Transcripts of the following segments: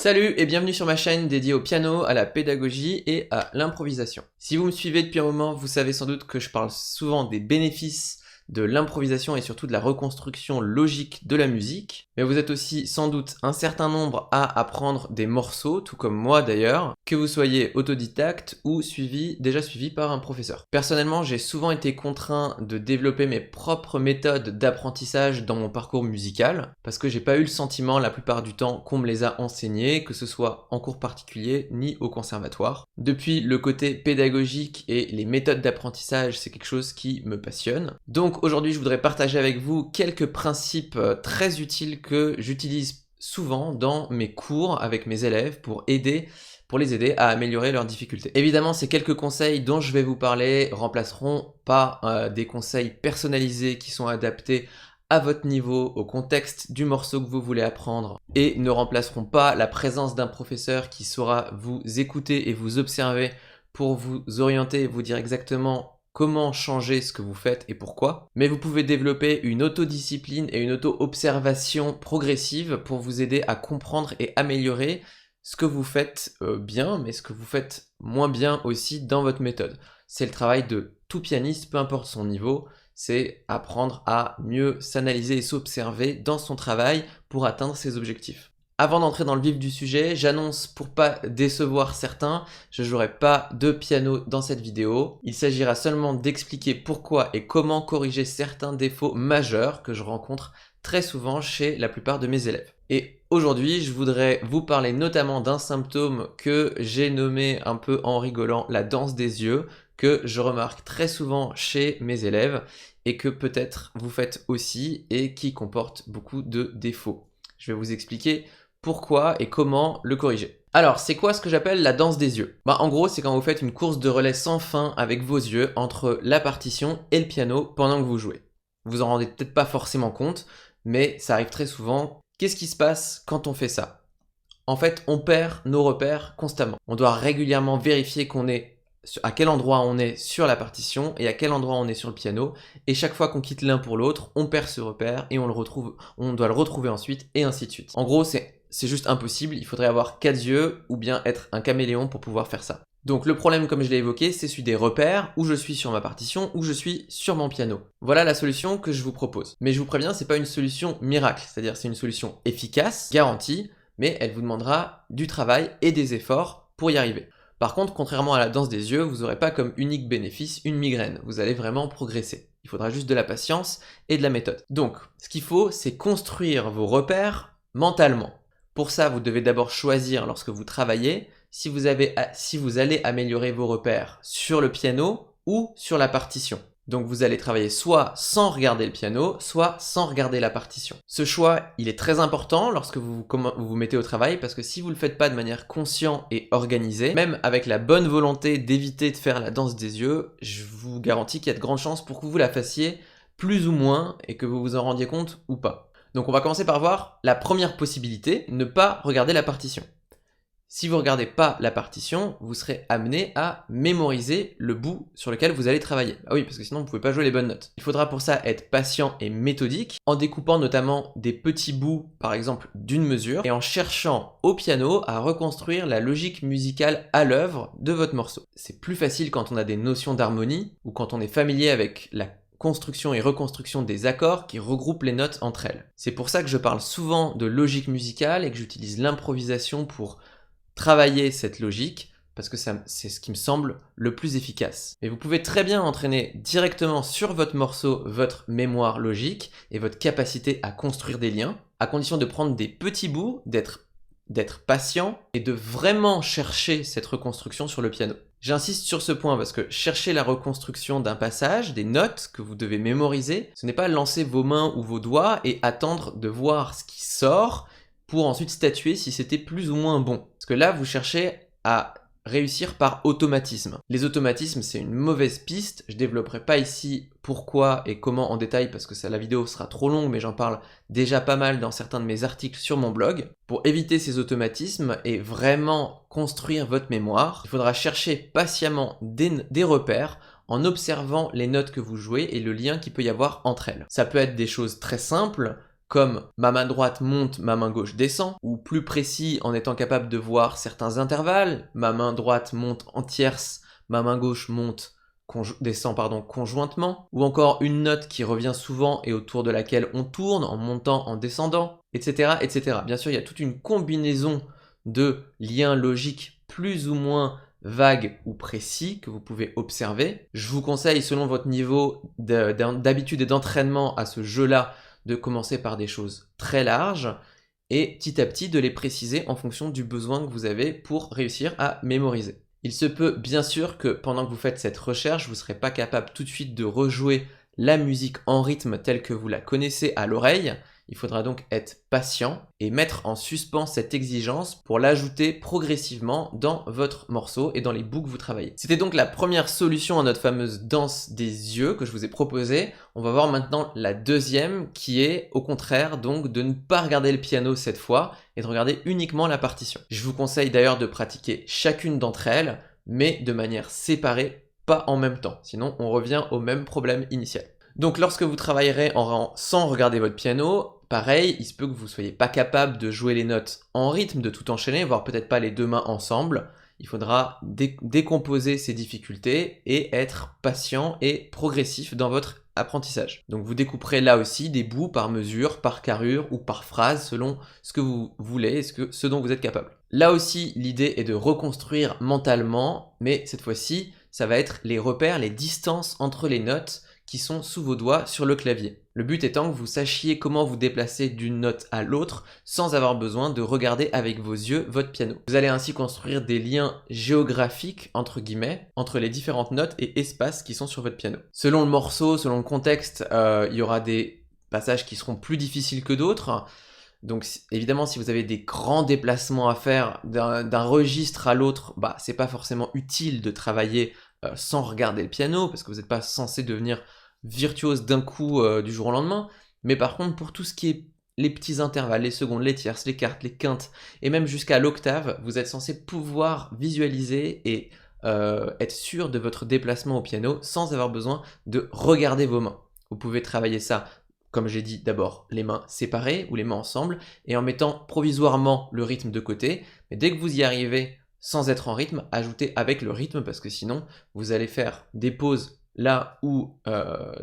Salut et bienvenue sur ma chaîne dédiée au piano, à la pédagogie et à l'improvisation. Si vous me suivez depuis un moment, vous savez sans doute que je parle souvent des bénéfices de l'improvisation et surtout de la reconstruction logique de la musique. Mais vous êtes aussi sans doute un certain nombre à apprendre des morceaux, tout comme moi d'ailleurs, que vous soyez autodidacte ou déjà suivi par un professeur. Personnellement, j'ai souvent été contraint de développer mes propres méthodes d'apprentissage dans mon parcours musical, parce que j'ai pas eu le sentiment la plupart du temps qu'on me les a enseignées, que ce soit en cours particulier ni au conservatoire. Depuis, le côté pédagogique et les méthodes d'apprentissage, c'est quelque chose qui me passionne. Donc aujourd'hui, je voudrais partager avec vous quelques principes très utiles que j'utilise souvent dans mes cours avec mes élèves pour les aider à améliorer leurs difficultés. Évidemment, ces quelques conseils dont je vais vous parler remplaceront pas des conseils personnalisés qui sont adaptés à votre niveau, au contexte du morceau que vous voulez apprendre, et ne remplaceront pas la présence d'un professeur qui saura vous écouter et vous observer pour vous orienter et vous dire exactement comment changer ce que vous faites et pourquoi. Mais vous pouvez développer une autodiscipline et une auto-observation progressive pour vous aider à comprendre et améliorer ce que vous faites bien, mais ce que vous faites moins bien aussi dans votre méthode. C'est le travail de tout pianiste, peu importe son niveau, c'est apprendre à mieux s'analyser et s'observer dans son travail pour atteindre ses objectifs. Avant d'entrer dans le vif du sujet, j'annonce pour pas décevoir certains, je jouerai pas de piano dans cette vidéo. Il s'agira seulement d'expliquer pourquoi et comment corriger certains défauts majeurs que je rencontre très souvent chez la plupart de mes élèves. Et aujourd'hui, je voudrais vous parler notamment d'un symptôme que j'ai nommé un peu en rigolant la danse des yeux, que je remarque très souvent chez mes élèves et que peut-être vous faites aussi et qui comporte beaucoup de défauts. Je vais vous expliquer pourquoi et comment le corriger. Alors, c'est quoi ce que j'appelle la danse des yeux? En gros, c'est quand vous faites une course de relais sans fin avec vos yeux entre la partition et le piano pendant que vous jouez. Vous en rendez peut-être pas forcément compte, mais ça arrive très souvent. Qu'est-ce qui se passe quand on fait ça? En fait, on perd nos repères constamment. On doit régulièrement vérifier à quel endroit on est sur la partition et à quel endroit on est sur le piano, et chaque fois qu'on quitte l'un pour l'autre, on perd ce repère et on doit le retrouver ensuite, et ainsi de suite. En gros, c'est juste impossible, il faudrait avoir 4 yeux ou bien être un caméléon pour pouvoir faire ça. Donc le problème, comme je l'ai évoqué, c'est celui des repères, où je suis sur ma partition, où je suis sur mon piano. Voilà la solution que je vous propose. Mais je vous préviens, c'est pas une solution miracle, c'est-à-dire c'est une solution efficace, garantie, mais elle vous demandera du travail et des efforts pour y arriver. Par contre, contrairement à la danse des yeux, vous n'aurez pas comme unique bénéfice une migraine. Vous allez vraiment progresser. Il faudra juste de la patience et de la méthode. Donc, ce qu'il faut, c'est construire vos repères mentalement. Pour ça, vous devez d'abord choisir lorsque vous travaillez si vous allez améliorer vos repères sur le piano ou sur la partition. Donc vous allez travailler soit sans regarder le piano, soit sans regarder la partition. Ce choix, il est très important lorsque vous vous mettez au travail, parce que si vous ne le faites pas de manière consciente et organisée, même avec la bonne volonté d'éviter de faire la danse des yeux, je vous garantis qu'il y a de grandes chances pour que vous la fassiez plus ou moins et que vous vous en rendiez compte ou pas. Donc on va commencer par voir la première possibilité, ne pas regarder la partition. Si vous ne regardez pas la partition, vous serez amené à mémoriser le bout sur lequel vous allez travailler. Ah oui, parce que sinon vous ne pouvez pas jouer les bonnes notes. Il faudra pour ça être patient et méthodique, en découpant notamment des petits bouts, par exemple d'une mesure, et en cherchant au piano à reconstruire la logique musicale à l'œuvre de votre morceau. C'est plus facile quand on a des notions d'harmonie, ou quand on est familier avec la construction et reconstruction des accords qui regroupent les notes entre elles. C'est pour ça que je parle souvent de logique musicale et que j'utilise l'improvisation pour travailler cette logique, parce que c'est ce qui me semble le plus efficace. Mais vous pouvez très bien entraîner directement sur votre morceau votre mémoire logique et votre capacité à construire des liens, à condition de prendre des petits bouts, d'être patient et de vraiment chercher cette reconstruction sur le piano. J'insiste sur ce point parce que chercher la reconstruction d'un passage, des notes que vous devez mémoriser, ce n'est pas lancer vos mains ou vos doigts et attendre de voir ce qui sort pour ensuite statuer si c'était plus ou moins bon. Parce que là, vous cherchez à réussir par automatisme. Les automatismes, c'est une mauvaise piste. Je développerai pas ici pourquoi et comment en détail parce que la vidéo sera trop longue, mais j'en parle déjà pas mal dans certains de mes articles sur mon blog. Pour éviter ces automatismes et vraiment construire votre mémoire, il faudra chercher patiemment des repères en observant les notes que vous jouez et le lien qu'il peut y avoir entre elles. Ça peut être des choses très simples, comme ma main droite monte, ma main gauche descend, ou plus précis en étant capable de voir certains intervalles, ma main droite monte en tierce, ma main gauche descend conjointement, ou encore une note qui revient souvent et autour de laquelle on tourne en montant, en descendant, etc., etc. Bien sûr, il y a toute une combinaison de liens logiques plus ou moins vagues ou précis que vous pouvez observer. Je vous conseille, selon votre niveau d'habitude et d'entraînement à ce jeu-là, de commencer par des choses très larges et petit à petit de les préciser en fonction du besoin que vous avez pour réussir à mémoriser. Il se peut bien sûr que pendant que vous faites cette recherche, vous ne serez pas capable tout de suite de rejouer la musique en rythme telle que vous la connaissez à l'oreille. Il faudra donc être patient et mettre en suspens cette exigence pour l'ajouter progressivement dans votre morceau et dans les bouts que vous travaillez. C'était donc la première solution à notre fameuse danse des yeux que je vous ai proposée. On va voir maintenant la deuxième qui est au contraire donc de ne pas regarder le piano cette fois et de regarder uniquement la partition. Je vous conseille d'ailleurs de pratiquer chacune d'entre elles mais de manière séparée, pas en même temps. Sinon on revient au même problème initial. Donc lorsque vous travaillerez sans regarder votre piano, pareil, il se peut que vous ne soyez pas capable de jouer les notes en rythme, de tout enchaîner, voire peut-être pas les deux mains ensemble. Il faudra décomposer ces difficultés et être patient et progressif dans votre apprentissage. Donc vous découperez là aussi des bouts par mesure, par carrure ou par phrase selon ce que vous voulez et ce dont vous êtes capable. Là aussi, l'idée est de reconstruire mentalement, mais cette fois-ci, ça va être les repères, les distances entre les notes qui sont sous vos doigts sur le clavier. Le but étant que vous sachiez comment vous déplacer d'une note à l'autre sans avoir besoin de regarder avec vos yeux votre piano. Vous allez ainsi construire des liens géographiques entre guillemets entre les différentes notes et espaces qui sont sur votre piano. Selon le morceau, selon le contexte, il y aura des passages qui seront plus difficiles que d'autres. Donc évidemment, si vous avez des grands déplacements à faire d'un registre à l'autre, c'est pas forcément utile de travailler sans regarder le piano parce que vous n'êtes pas censé devenir virtuose d'un coup du jour au lendemain. Mais par contre, pour tout ce qui est les petits intervalles, les secondes, les tierces, les quartes, les quintes, et même jusqu'à l'octave, vous êtes censé pouvoir visualiser et être sûr de votre déplacement au piano sans avoir besoin de regarder vos mains. Vous pouvez travailler ça, comme j'ai dit, d'abord les mains séparées ou les mains ensemble, et en mettant provisoirement le rythme de côté. Mais dès que vous y arrivez sans être en rythme, ajoutez avec le rythme parce que sinon, vous allez faire des pauses là où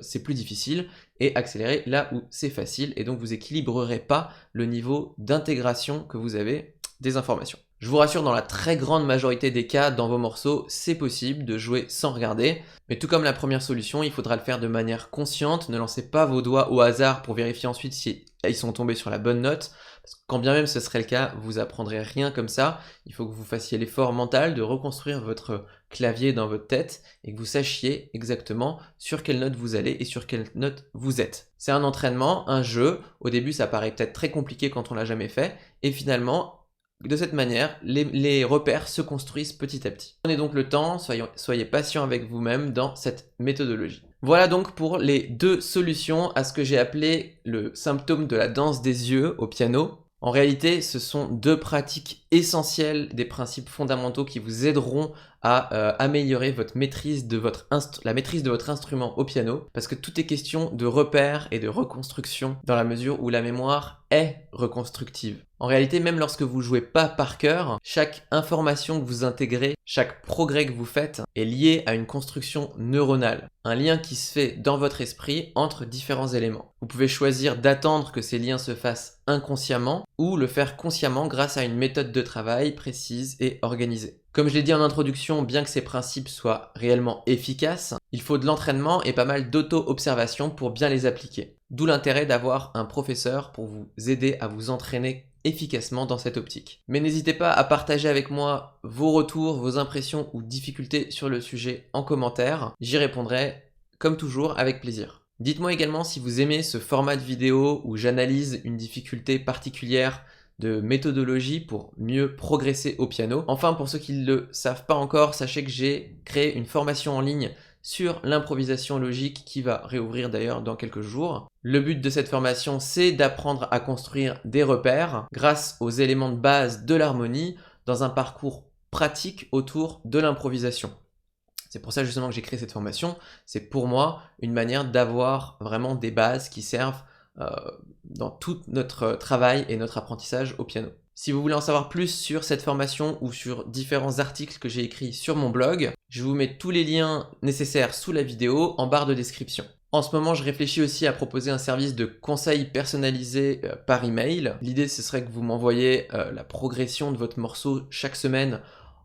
c'est plus difficile et accélérer là où c'est facile et donc vous équilibrerez pas le niveau d'intégration que vous avez des informations. Je vous rassure, dans la très grande majorité des cas, dans vos morceaux, c'est possible de jouer sans regarder, mais tout comme la première solution, il faudra le faire de manière consciente, ne lancez pas vos doigts au hasard pour vérifier ensuite si ils sont tombés sur la bonne note, parce que quand bien même ce serait le cas, vous apprendrez rien comme ça, il faut que vous fassiez l'effort mental de reconstruire votre clavier dans votre tête et que vous sachiez exactement sur quelle note vous allez et sur quelle note vous êtes. C'est un entraînement, un jeu, au début ça paraît peut-être très compliqué quand on l'a jamais fait, et finalement, de cette manière, les repères se construisent petit à petit. Prenez donc le temps, soyez patient avec vous-même dans cette méthodologie. Voilà donc pour les deux solutions à ce que j'ai appelé le symptôme de la danse des yeux au piano. En réalité, ce sont deux pratiques essentielles des principes fondamentaux qui vous aideront à améliorer votre maîtrise de la maîtrise de votre instrument au piano, parce que tout est question de repères et de reconstruction dans la mesure où la mémoire est reconstructive. En réalité, même lorsque vous jouez pas par cœur, chaque information que vous intégrez, chaque progrès que vous faites est lié à une construction neuronale, un lien qui se fait dans votre esprit entre différents éléments. Vous pouvez choisir d'attendre que ces liens se fassent inconsciemment ou le faire consciemment grâce à une méthode de travail précise et organisée. Comme je l'ai dit en introduction, bien que ces principes soient réellement efficaces, il faut de l'entraînement et pas mal d'auto-observation pour bien les appliquer. D'où l'intérêt d'avoir un professeur pour vous aider à vous entraîner efficacement dans cette optique. Mais n'hésitez pas à partager avec moi vos retours, vos impressions ou difficultés sur le sujet en commentaire. J'y répondrai comme toujours avec plaisir. Dites-moi également si vous aimez ce format de vidéo où j'analyse une difficulté particulière de méthodologie pour mieux progresser au piano. Enfin, pour ceux qui ne le savent pas encore, sachez que j'ai créé une formation en ligne sur l'improvisation logique qui va réouvrir d'ailleurs dans quelques jours. Le but de cette formation, c'est d'apprendre à construire des repères grâce aux éléments de base de l'harmonie dans un parcours pratique autour de l'improvisation. C'est pour ça justement que j'ai créé cette formation. C'est pour moi une manière d'avoir vraiment des bases qui servent dans tout notre travail et notre apprentissage au piano. Si vous voulez en savoir plus sur cette formation ou sur différents articles que j'ai écrits sur mon blog, je vous mets tous les liens nécessaires sous la vidéo en barre de description. En ce moment, je réfléchis aussi à proposer un service de conseil personnalisé par email. L'idée, ce serait que vous m'envoyez la progression de votre morceau chaque semaine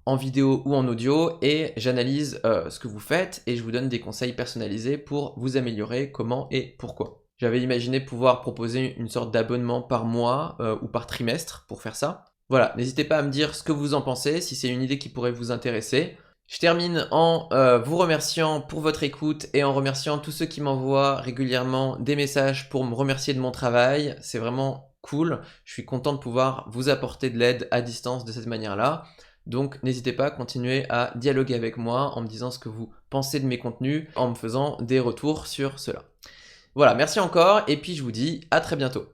en vidéo ou en audio et j'analyse ce que vous faites et je vous donne des conseils personnalisés pour vous améliorer comment et pourquoi. J'avais imaginé pouvoir proposer une sorte d'abonnement par mois ou par trimestre pour faire ça. Voilà, n'hésitez pas à me dire ce que vous en pensez, si c'est une idée qui pourrait vous intéresser. Je termine en vous remerciant pour votre écoute et en remerciant tous ceux qui m'envoient régulièrement des messages pour me remercier de mon travail. C'est vraiment cool. Je suis content de pouvoir vous apporter de l'aide à distance de cette manière-là. Donc n'hésitez pas à continuer à dialoguer avec moi en me disant ce que vous pensez de mes contenus, en me faisant des retours sur cela. Voilà, merci encore et puis je vous dis à très bientôt.